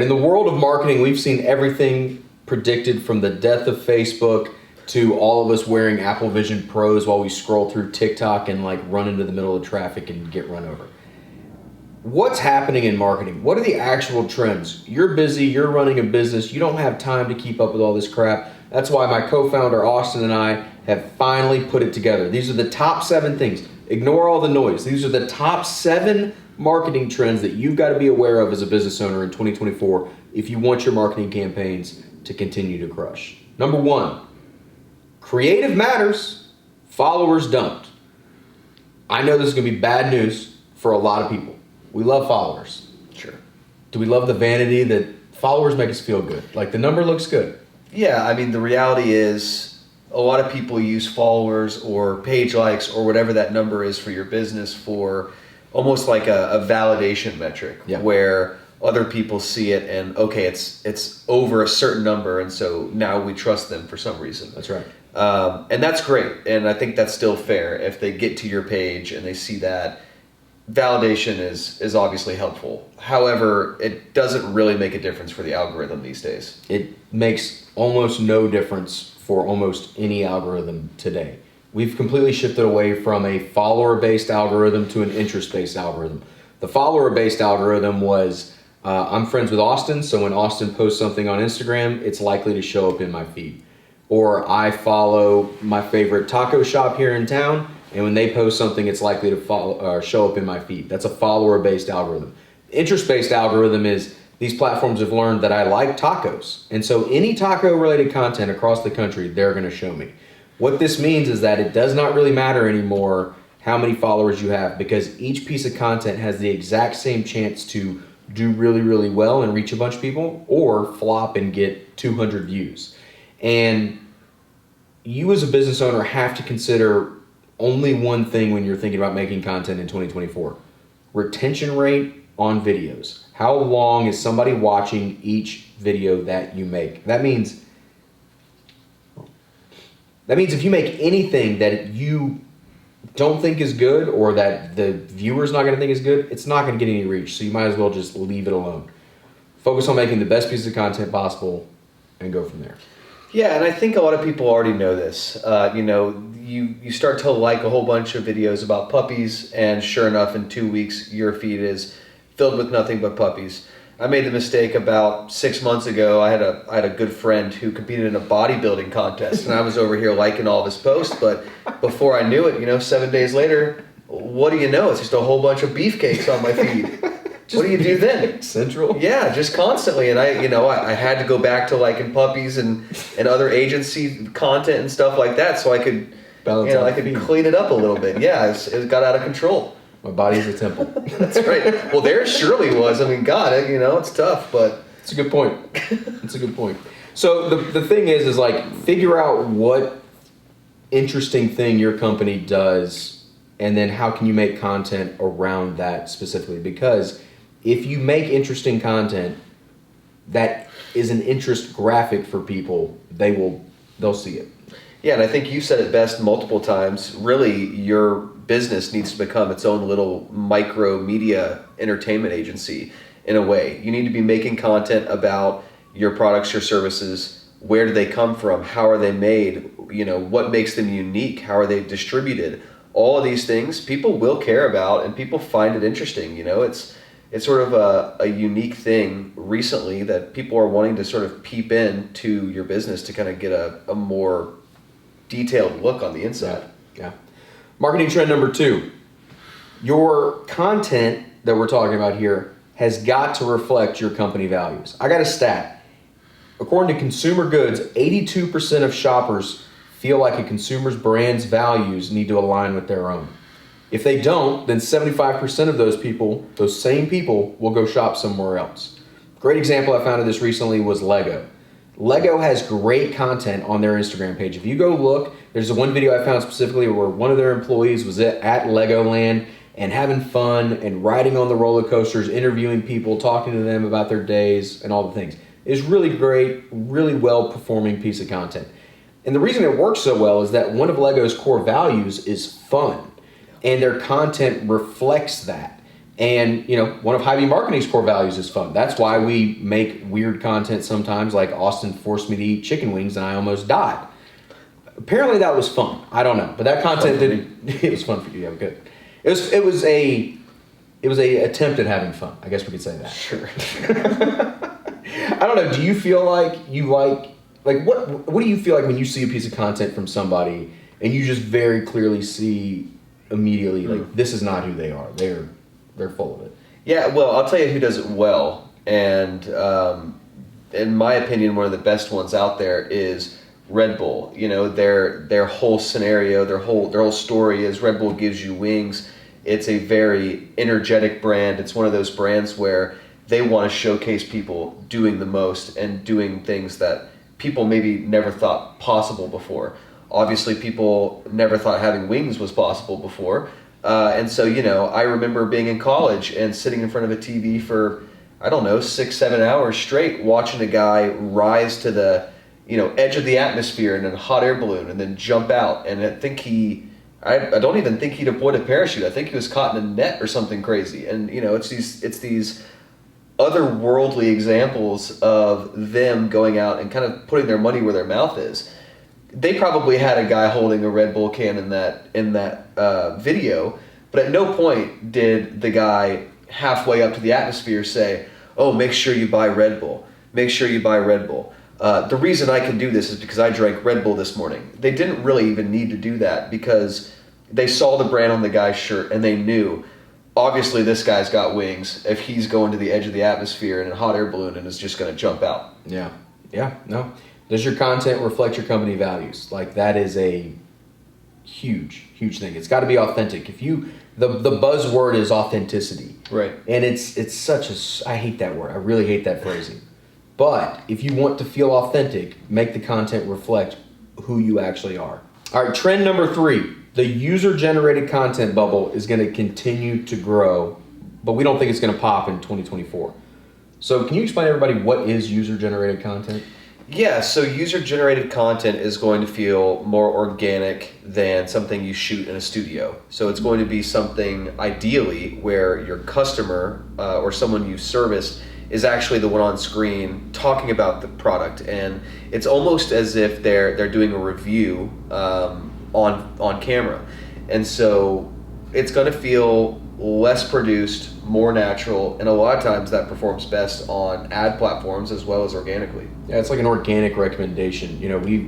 In the world of marketing, we've seen everything predicted from the death of Facebook to all of us wearing Apple Vision Pros while we scroll through TikTok and like run into the middle of traffic and get run over. What's happening in marketing? What are the actual trends? You're busy, you're running a business, you don't have time to keep up with all this crap. That's why my co-founder Austin and I have finally put it together. These are the top 7 things. Ignore all the noise. These are the top 7 marketing trends that you've got to be aware of as a business owner in 2024 if you want your marketing campaigns to continue to crush. Number 1, creative matters, followers don't. I know this is going to be bad news for a lot of people. We love followers. Sure. Do we love the vanity that followers make us feel good? Like the number looks good. Yeah, I mean, the reality is a lot of people use followers or page likes or whatever that number is for your business for almost like a validation metric, where other people see it and, okay, it's over a certain number, and so now we trust them for some reason. That's right. And that's great, and I think that's still fair. If they get to your page and they see that, validation is obviously helpful. However, it doesn't really make a difference for the algorithm these days. It makes almost no difference for almost any algorithm today. We've completely shifted away from a follower-based algorithm to an interest-based algorithm. The follower-based algorithm was, I'm friends with Austin, so when Austin posts something on Instagram, it's likely to show up in my feed. Or I follow my favorite taco shop here in town, and when they post something, it's likely to show up in my feed. That's a follower-based algorithm. Interest-based algorithm is these platforms have learned that I like tacos. And so any taco-related content across the country, they're going to show me. What this means is that it does not really matter anymore how many followers you have, because each piece of content has the exact same chance to do really, really well and reach a bunch of people, or flop and get 200 views. And you as a business owner have to consider only one thing when you're thinking about making content in 2024. Retention rate on videos. How long is somebody watching each video that you make? That means if you make anything that you don't think is good, or that the viewer's not going to think is good, it's not going to get any reach. So you might as well just leave it alone. Focus on making the best piece of content possible and go from there. Yeah, and I think a lot of people already know this. You start to like a whole bunch of videos about puppies, and sure enough, in 2 weeks, your feed is filled with nothing but puppies. I made the mistake about 6 months ago. I had a good friend who competed in a bodybuilding contest, and I was over here liking all of his posts. But before I knew it, 7 days later, what do you know? It's just a whole bunch of beefcakes on my feed. What do you do then? Central? Yeah, just constantly. And I had to go back to liking puppies and other agency content and stuff like that, so I could clean it up a little bit. Yeah, it got out of control. My body's a temple. That's right. Well, there surely was. I mean, God, it's tough, but it's a good point. It's a good point. So the thing is like, figure out what interesting thing your company does, and then how can you make content around that specifically? Because if you make interesting content that is an interest graphic for people, they'll see it. Yeah, and I think you said it best multiple times. Really, your business needs to become its own little micro media entertainment agency in a way. You need to be making content about your products, your services. Where do they come from? How are they made? What makes them unique? How are they distributed? All of these things people will care about, and people find it interesting. It's sort of a unique thing recently that people are wanting to sort of peep into your business to kind of get a more detailed look on the inside. Yeah. Marketing trend number 2. Your content that we're talking about here has got to reflect your company values. I got a stat. According to Consumer Goods, 82% of shoppers feel like a consumer's brand's values need to align with their own. If they don't, then 75% of those same people, will go shop somewhere else. Great example I found of this recently was Lego. Lego has great content on their Instagram page. If you go look, there's one video I found specifically where one of their employees was at Legoland and having fun and riding on the roller coasters, interviewing people, talking to them about their days and all the things. It's really great, really well-performing piece of content. And the reason it works so well is that one of Lego's core values is fun, and their content reflects that. And, one of Hy-Vee Marketing's core values is fun. That's why we make weird content sometimes, like Austin forced me to eat chicken wings and I almost died. Apparently that was fun. I don't know. But that content it was fun for you. Yeah, good. It was a attempt at having fun. I guess we could say that. Sure. I don't know. Do you feel like you like what do you feel like when you see a piece of content from somebody and you just very clearly see immediately like this is not who they are. They're full of it. Yeah, well, I'll tell you who does it well, and in my opinion, one of the best ones out there is Red Bull. Their whole scenario, their whole story is Red Bull gives you wings. It's a very energetic brand. It's one of those brands where they want to showcase people doing the most and doing things that people maybe never thought possible before. Obviously, people never thought having wings was possible before. And so, I remember being in college and sitting in front of a TV for, 6-7 hours straight, watching a guy rise to the, edge of the atmosphere in a hot air balloon and then jump out. And I don't even think he deployed a parachute. I think he was caught in a net or something crazy. And, it's these otherworldly examples of them going out and kind of putting their money where their mouth is. They probably had a guy holding a Red Bull can in that video, but at no point did the guy halfway up to the atmosphere say, "Oh, make sure you buy Red Bull. Make sure you buy Red Bull. The reason I can do this is because I drank Red Bull this morning." They didn't really even need to do that because they saw the brand on the guy's shirt and they knew, obviously this guy's got wings if he's going to the edge of the atmosphere in a hot air balloon and is just going to jump out. Yeah. No. Does your content reflect your company values? Like that is a huge thing. It's got to be authentic. The buzzword is authenticity. Right. And it's such I hate that word. I really hate that phrasing. But if you want to feel authentic, make the content reflect who you actually are. All right, trend number 3. The user-generated content bubble is going to continue to grow, but we don't think it's going to pop in 2024. So can you explain to everybody what is user-generated content? Yeah, so user-generated content is going to feel more organic than something you shoot in a studio. So it's going to be something, ideally, where your customer or someone you service is actually the one on screen talking about the product. And it's almost as if they're doing a review on camera. And so it's going to feel less produced, more natural, and a lot of times that performs best on ad platforms as well as organically. Yeah, it's like an organic recommendation.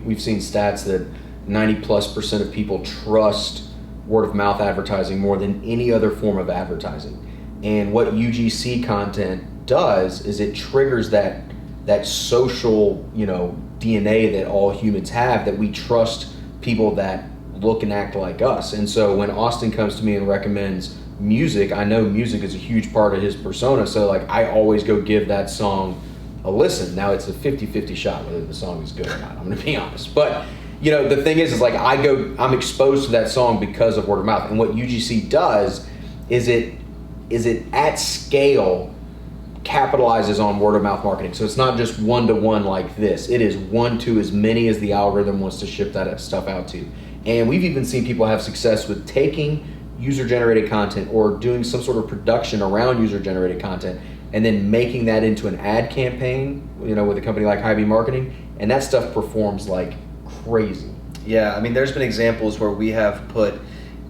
We've seen stats that 90+% of people trust word of mouth advertising more than any other form of advertising. And what UGC content does is it triggers that social, DNA that all humans have, that we trust people that look and act like us. And so when Austin comes to me and recommends music, I know music is a huge part of his persona, so I always go give that song a listen. Now it's a 50-50 shot whether the song is good or not, I'm gonna be honest, but the thing is I'm exposed to that song because of word of mouth. And what UGC does is it at scale capitalizes on word of mouth marketing. So it's not just one-to-one like this, it is one to as many as the algorithm wants to ship that stuff out to. And we've even seen people have success with taking user-generated content or doing some sort of production around user-generated content and then making that into an ad campaign, with a company like Hy-Vee Marketing, and that stuff performs like crazy. Yeah, there's been examples where we have put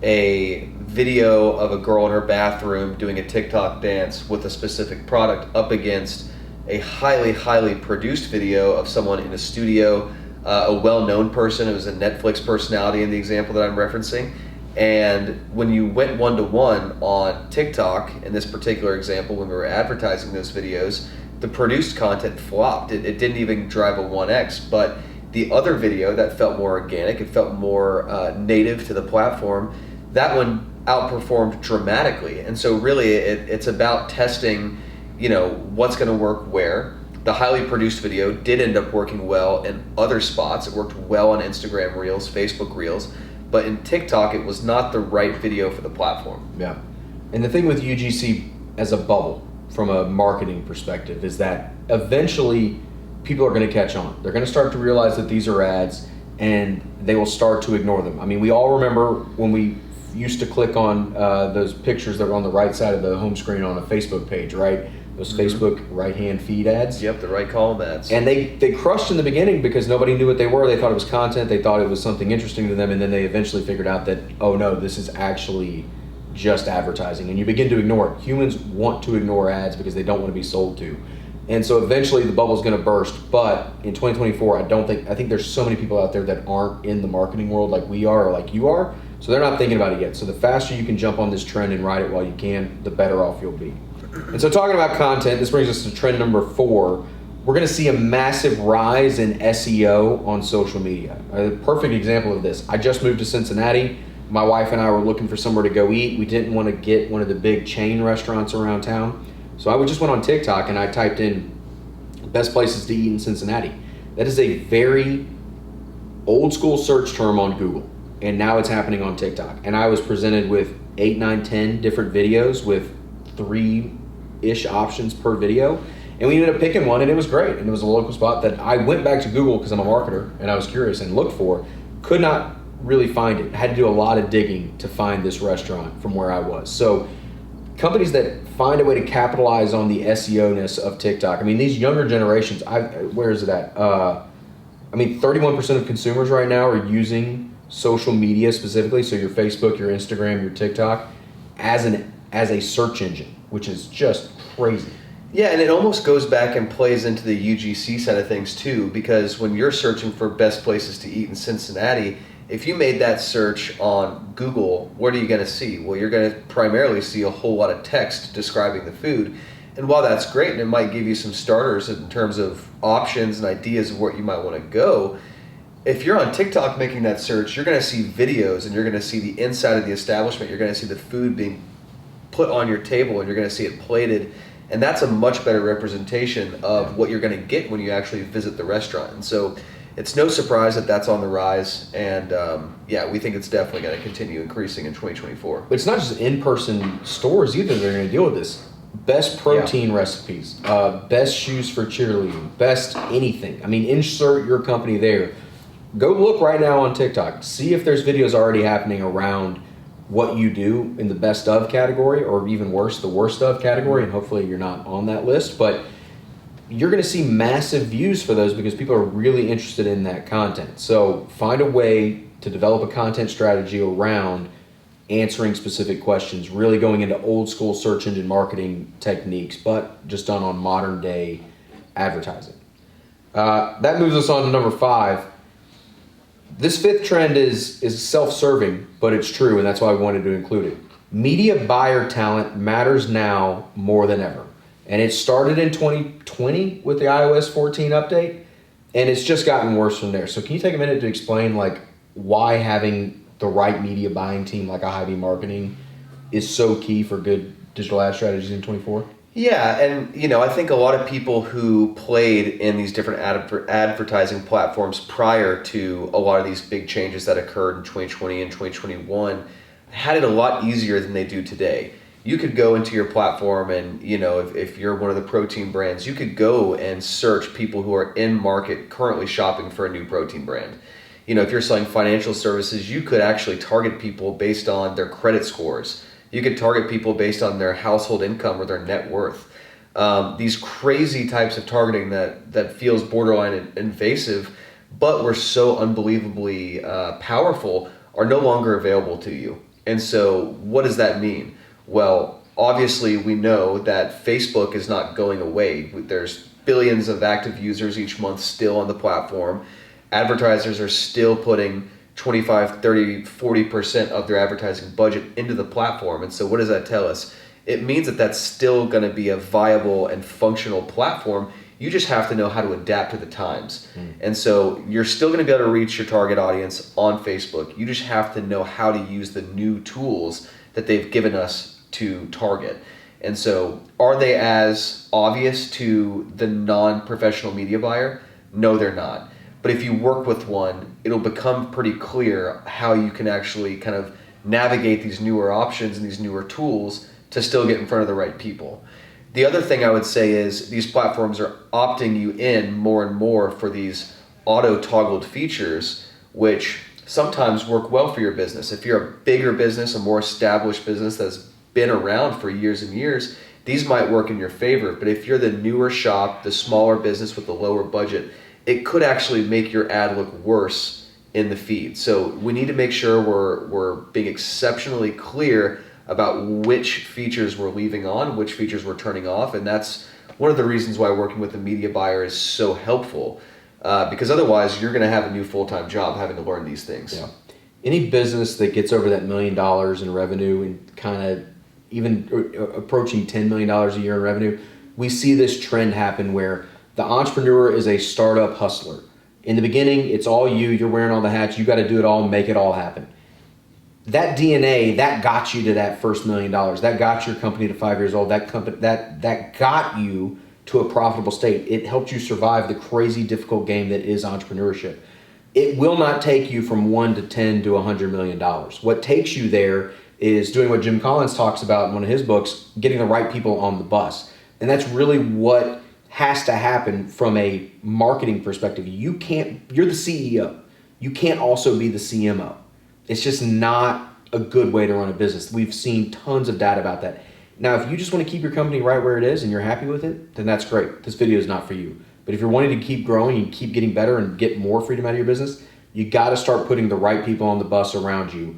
a video of a girl in her bathroom doing a TikTok dance with a specific product up against a highly produced video of someone in a studio, a well-known person. It was a Netflix personality in the example that I'm referencing. And when you went one-to-one on TikTok, in this particular example, when we were advertising those videos, the produced content flopped. It didn't even drive a 1x, but the other video that felt more organic, it felt more native to the platform, that one outperformed dramatically. And so really it's about testing, what's going to work where. The highly produced video did end up working well in other spots. It worked well on Instagram Reels, Facebook Reels, but in TikTok, it was not the right video for the platform. Yeah. And the thing with UGC as a bubble, from a marketing perspective, is that eventually people are going to catch on. They're going to start to realize that these are ads, and they will start to ignore them. We all remember when we used to click on those pictures that were on the right side of the home screen on a Facebook page, right? Those Facebook right-hand feed ads. Yep, the right column ads. And they crushed in the beginning because nobody knew what they were. They thought it was content. They thought it was something interesting to them. And then they eventually figured out that, oh no, this is actually just advertising. And you begin to ignore it. Humans want to ignore ads because they don't want to be sold to. And so eventually the bubble's going to burst. But in 2024, I think there's so many people out there that aren't in the marketing world like we are or like you are. So they're not thinking about it yet. So the faster you can jump on this trend and ride it while you can, the better off you'll be. And so talking about content, this brings us to trend number 4. We're going to see a massive rise in SEO on social media. A perfect example of this. I just moved to Cincinnati. My wife and I were looking for somewhere to go eat. We didn't want to get one of the big chain restaurants around town. So I just went on TikTok and I typed in best places to eat in Cincinnati. That is a very old school search term on Google. And now it's happening on TikTok. And I was presented with 8, 9, 10 different videos with 3-ish options per video. And we ended up picking one and it was great. And it was a local spot that I went back to Google because I'm a marketer and I was curious and looked for. Could not really find it. Had to do a lot of digging to find this restaurant from where I was. So companies that find a way to capitalize on the SEO-ness of TikTok. I mean, these younger generations, where is it at? 31% of consumers right now are using social media specifically, so your Facebook, your Instagram, your TikTok, as a search engine, which is just crazy. Yeah, and it almost goes back and plays into the UGC side of things too, because when you're searching for best places to eat in Cincinnati, if you made that search on Google, what are you going to see? Well, you're going to primarily see a whole lot of text describing the food. And while that's great, and it might give you some starters in terms of options and ideas of where you might want to go, if you're on TikTok making that search, you're going to see videos and you're going to see the inside of the establishment. You're going to see the food being put on your table and you're going to see it plated. And that's a much better representation of what you're going to get when you actually visit the restaurant. And so it's no surprise that that's on the rise. And we think it's definitely going to continue increasing in 2024. But it's not just in-person stores either that are going to deal with this. Best protein recipes, best shoes for cheerleading, best anything. I mean, insert your company there. Go look right now on TikTok. See if there's videos already happening around what you do in the best of category, or even worse, the worst of category, and hopefully you're not on that list. But you're going to see massive views for those because people are really interested in that content. So find a way to develop a content strategy around answering specific questions, really going into old school search engine marketing techniques, but just done on modern day advertising. That moves us on to number 5. This 5th trend is self-serving, but it's true, and that's why we wanted to include it. Media buyer talent matters now more than ever. And it started in 2020 with the iOS 14 update, and it's just gotten worse from there. So can you take a minute to explain why having the right media buying team like a Hy-Vee Marketing is so key for good digital ad strategies in 24? Yeah, and I think a lot of people who played in these different advertising platforms prior to a lot of these big changes that occurred in 2020 and 2021 had it a lot easier than they do today. You could go into your platform and, if you're one of the protein brands, you could go and search people who are in market currently shopping for a new protein brand. If you're selling financial services, you could actually target people based on their credit scores. You could target people based on their household income or their net worth. These crazy types of targeting that feels borderline invasive, but were so unbelievably powerful, are no longer available to you. And so what does that mean? Well, obviously we know that Facebook is not going away. There's billions of active users each month still on the platform. Advertisers are still putting 25, 30, 40% of their advertising budget into the platform. And so what does that tell us? It means that that's still going to be a viable and functional platform. You just have to know how to adapt to the times. And so you're still going to be able to reach your target audience on Facebook. You just have to know how to use the new tools that they've given us to target. And so are they as obvious to the non-professional media buyer? No, they're not. But if you work with one, it'll become pretty clear how you can actually kind of navigate these newer options and these newer tools to still get in front of the right people. The other thing I would say is these platforms are opting you in more and more for these auto-toggled features, which sometimes work well for your business. If you're a bigger business, a more established business that's been around for years and years, these might work in your favor. But if you're the newer shop, the smaller business with the lower budget, it could actually make your ad look worse in the feed. So we need to make sure we're being exceptionally clear about which features we're leaving on, which features we're turning off. And that's one of the reasons why working with a media buyer is so helpful. Because otherwise you're going to have a new full-time job having to learn these things. Yeah. Any business that gets over that $1 million in revenue and kind of even approaching $10 million a year in revenue, we see this trend happen where the entrepreneur is a startup hustler. In the beginning, it's all you're wearing all the hats, you got to do it all and make it all happen. That DNA, that got you to that first $1 million. That got your company to 5 years old. That got you to a profitable state. It helped you survive the crazy difficult game that is entrepreneurship. It will not take you from 1 to 10 to $100 million. What takes you there is doing what Jim Collins talks about in one of his books, getting the right people on the bus. And that's really what has to happen from a marketing perspective. You're the CEO. You can't also be the CMO. It's just not a good way to run a business. We've seen tons of data about that. Now, if you just want to keep your company right where it is and you're happy with it, then that's great. This video is not for you. But if you're wanting to keep growing and keep getting better and get more freedom out of your business, you got to start putting the right people on the bus around you,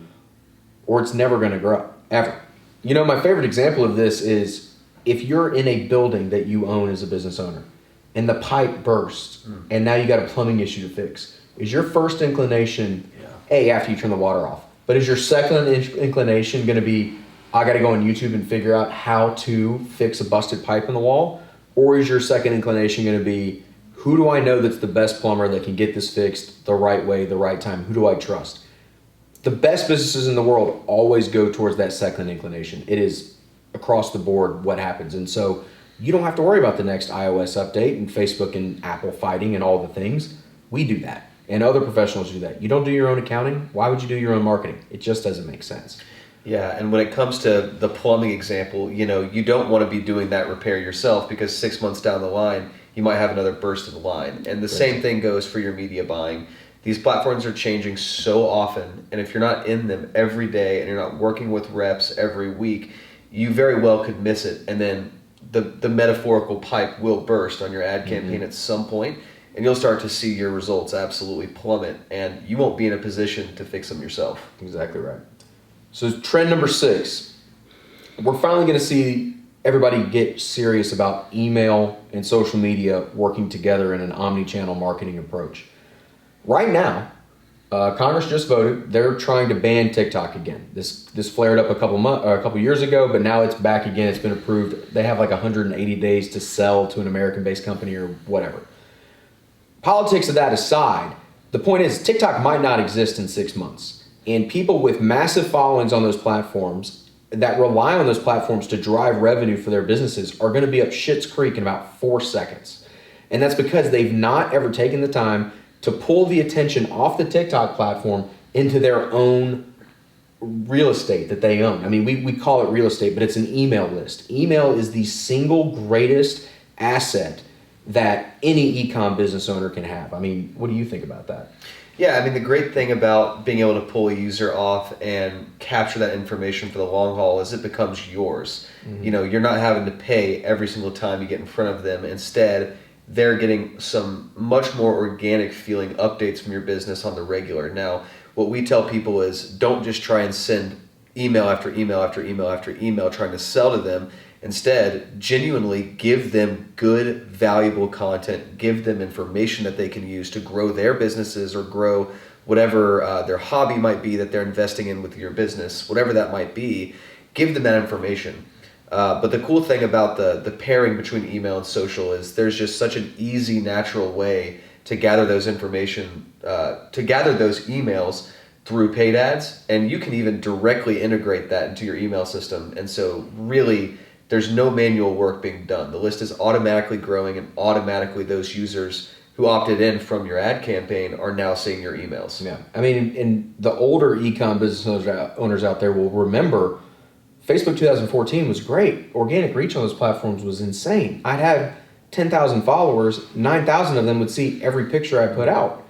or it's never going to grow, ever. You know, my favorite example of this is if you're in a building that you own as a business owner and the pipe bursts and now you got a plumbing issue to fix, is your first inclination, after you turn the water off, but is your second inclination going to be, I got to go on YouTube and figure out how to fix a busted pipe in the wall? Or is your second inclination going to be, who do I know that's the best plumber that can get this fixed the right way, the right time? Who do I trust? The best businesses in the world always go towards that second inclination. It is across the board what happens. And so you don't have to worry about the next iOS update and Facebook and Apple fighting and all the things. We do that. And other professionals do that. You don't do your own accounting. Why would you do your own marketing? It just doesn't make sense. Yeah, and when it comes to the plumbing example, you know, you don't want to be doing that repair yourself because 6 months down the line, you might have another burst of the line. And the same thing goes for your media buying. These platforms are changing so often, and if you're not in them every day and you're not working with reps every week, you very well could miss it. And then the metaphorical pipe will burst on your ad campaign at some point, and you'll start to see your results absolutely plummet, and you won't be in a position to fix them yourself. Exactly right. So trend number 6, we're finally going to see everybody get serious about email and social media working together in an omni-channel marketing approach. Right now, Congress just voted. They're trying to ban TikTok again. This flared up a couple years ago, but now it's back again. It's been approved. They have like 180 days to sell to an American-based company or whatever. Politics of that aside, the point is TikTok might not exist in 6 months. And people with massive followings on those platforms that rely on those platforms to drive revenue for their businesses are going to be up Schitt's Creek in about 4 seconds. And that's because they've not ever taken the time to pull the attention off the TikTok platform into their own real estate that they own. I mean, we call it real estate, but it's an email list. Email is the single greatest asset that any e-com business owner can have. I mean, what do you think about that? Yeah, I mean, the great thing about being able to pull a user off and capture that information for the long haul is it becomes yours. Mm-hmm. You know, you're not having to pay every single time you get in front of them. Instead, they're getting some much more organic feeling updates from your business on the regular. Now, what we tell people is don't just try and send email after email after email after email trying to sell to them. Instead, genuinely give them good, valuable content, give them information that they can use to grow their businesses or grow whatever their hobby might be that they're investing in with your business, whatever that might be, give them that information. But the cool thing about the pairing between email and social is there's just such an easy, natural way to gather those information, to gather those emails through paid ads, and you can even directly integrate that into your email system. And so really, there's no manual work being done. The list is automatically growing, and automatically those users who opted in from your ad campaign are now seeing your emails. Yeah, I mean, and the older e-com business owners out there will remember Facebook 2014 was great. Organic reach on those platforms was insane. I'd have 10,000 followers, 9,000 of them would see every picture I put out.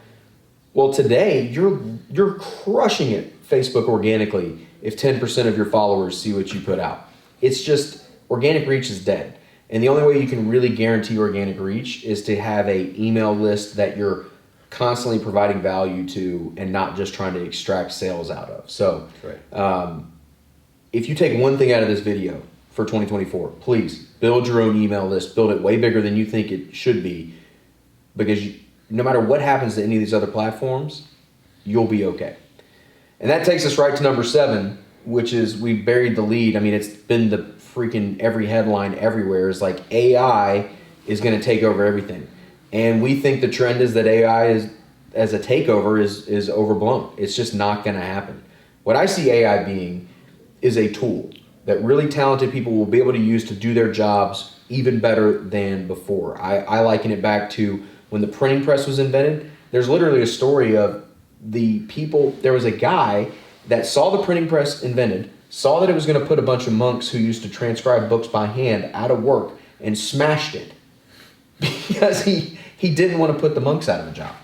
Well, today you're crushing it Facebook organically if 10% of your followers see what you put out. It's just organic reach is dead. And the only way you can really guarantee organic reach is to have a email list that you're constantly providing value to and not just trying to extract sales out of. So Right. if you take one thing out of this video for 2024, please build your own email list, build it way bigger than you think it should be, because no matter what happens to any of these other platforms, you'll be okay. And that takes us right to number 7, which is we buried the lead. I mean, it's been the freaking every headline everywhere is like AI is going to take over everything. And we think the trend is that AI is as a takeover is overblown. It's just not going to happen. What I see AI being is a tool that really talented people will be able to use to do their jobs even better than before. I liken it back to when the printing press was invented. There's literally a story of the people, there was a guy that saw the printing press invented, saw that it was going to put a bunch of monks who used to transcribe books by hand out of work and smashed it because he didn't want to put the monks out of a job.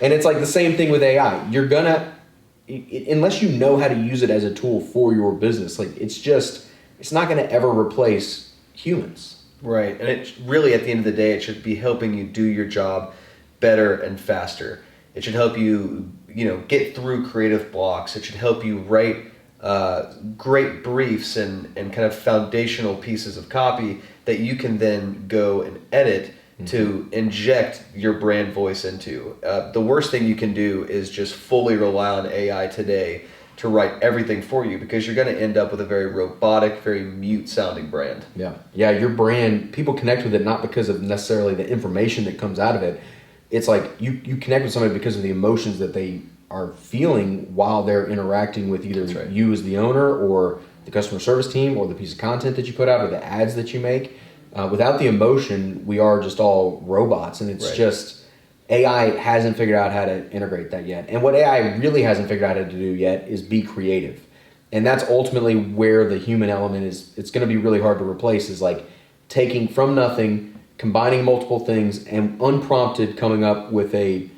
And it's like the same thing with AI. You're going to, unless you know how to use it as a tool for your business, like it's not going to ever replace humans. Right. And it really, at the end of the day, it should be helping you do your job better and faster. It should help you, get through creative blocks. It should help you write great briefs and kind of foundational pieces of copy that you can then go and edit to inject your brand voice into. The worst thing you can do is just fully rely on AI today to write everything for you, because you're going to end up with a very robotic, very mute sounding brand. Yeah, your brand, people connect with it not because of necessarily the information that comes out of it. It's like you connect with somebody because of the emotions that they are feeling while they're interacting with either That's right. you as the owner or the customer service team or the piece of content that you put out or the ads that you make. Without the emotion, we are just all robots, and it's Right. just AI hasn't figured out how to integrate that yet. And what AI really hasn't figured out how to do yet is be creative. And that's ultimately where the human element is. It's going to be really hard to replace, is like taking from nothing, combining multiple things, and unprompted coming up with a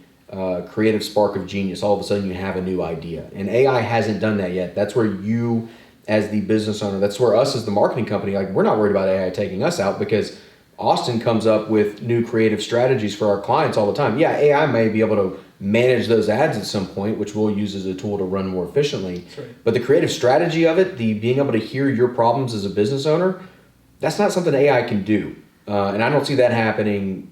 creative spark of genius. All of a sudden you have a new idea. And AI hasn't done that yet. That's where you as the business owner, that's where us as the marketing company, like we're not worried about AI taking us out, because Austin comes up with new creative strategies for our clients all the time. Yeah, AI may be able to manage those ads at some point, which we'll use as a tool to run more efficiently. That's right. But the creative strategy of it, the being able to hear your problems as a business owner, that's not something AI can do. And I don't see that happening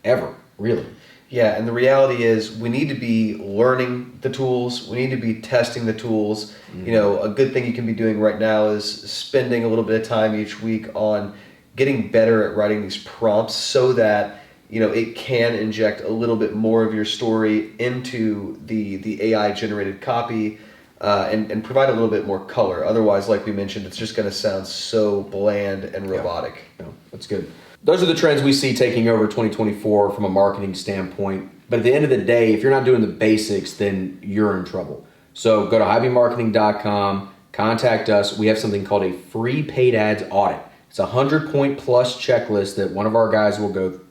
ever, really. Yeah, and the reality is we need to be learning the tools. We need to be testing the tools. A good thing you can be doing right now is spending a little bit of time each week on getting better at writing these prompts so that it can inject a little bit more of your story into the AI generated copy and provide a little bit more color. Otherwise, like we mentioned, it's just going to sound so bland and robotic. Yeah, that's good. Those are the trends we see taking over 2024 from a marketing standpoint. But at the end of the day, if you're not doing the basics, then you're in trouble. So go to highbeammarketing.com, contact us. We have something called a free paid ads audit. It's a 100-point plus checklist that one of our guys will go.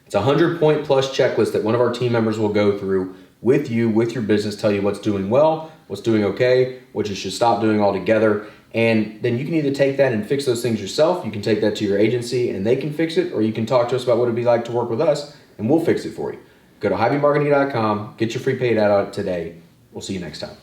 It's a 100-point plus checklist that one of our team members will go through with you, with your business, tell you what's doing well, what's doing okay, what you should stop doing altogether. And then you can either take that and fix those things yourself. You can take that to your agency and they can fix it, or you can talk to us about what it'd be like to work with us and we'll fix it for you. Go to highbeammarketing.com, get your free paid ad audit today. We'll see you next time.